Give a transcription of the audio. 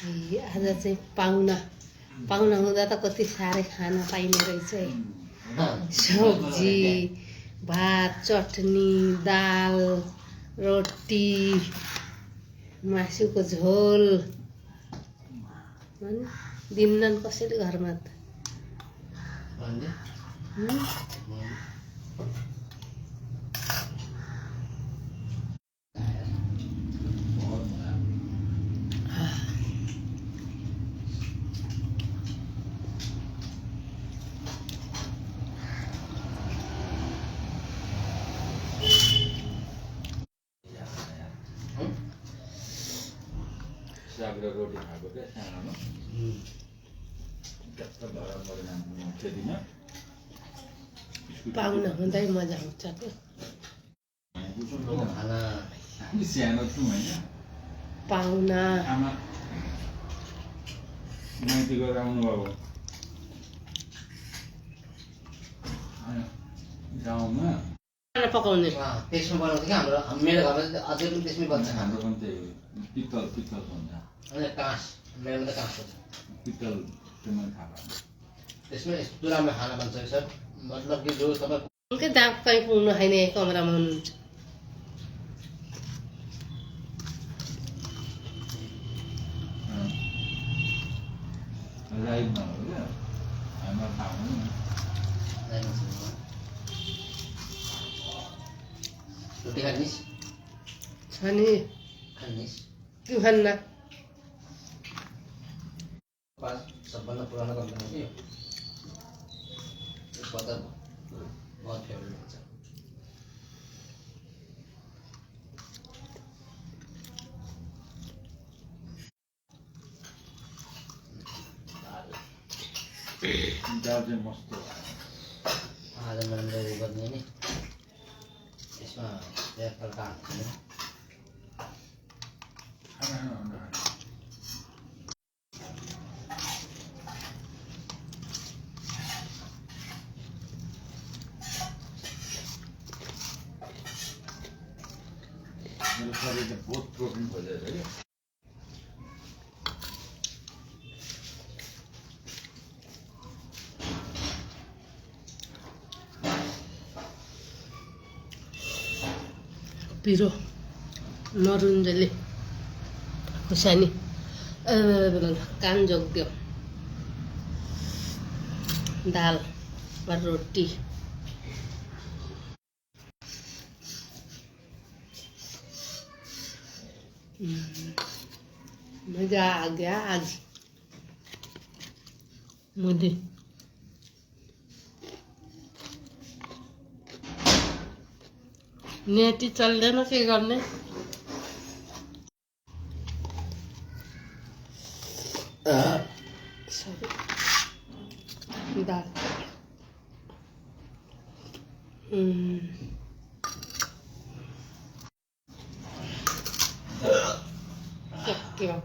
आज चाहिँ पाहुना हुँदा त कति साह्रै खाना पाइने रहेछ है। सब्जी, भात, चटनी, दाल, रोटी, मासुको झोल दिन्नन् कसैले घरमा त। साग र रोटी खाएको क्या सानोमा कस्तो भएर खेतीमा पाहुना हुँदै मजा आउँछ के खाना हामी सानो थियौँ होइन पाहुना आमा माइती गरेर आउनुभयो गाउँमा खाना पकाउने त्यसमा बनाउँछ क्या हाम्रो मेरो घरमा अझै पनि त्यसमै बन्छ। हाम्रो पनि त्यही पित्तल हुन्छ अनि काँस मेरोमा त काँस हुन्छ पित्तल त्यो मैले थाहा पाएँ त्यसमै यस्तो राम्रो खाना बन्छ सर। मतलब कि जो तपाईँ उनकै दाम कहीँ पुग्नु छैन कमरामा हुनुहुन्छ। लाइभमा हो क्या हाम्रो थाहा हुँदैन रोटी खानिस् छ नि खानिस् त्यो खान्न सबभन्दा पुरानो कम्पनी हो कि यसको त बहुत फेभरेट हुन्छ। दाल चाहिँ मस्त आज मैले उयो गर्ने नि यसमा एक तड्का हाल्छु मेरो शरीरले बहुत प्रोटिन खोजेको छ क्या पिरो नरुन्जली खुर्सानी कान जोग्यो दाल रोटी मजा आ गया आज मुझे। नेटी चल्दैन के गर्ने दाल सक्यो।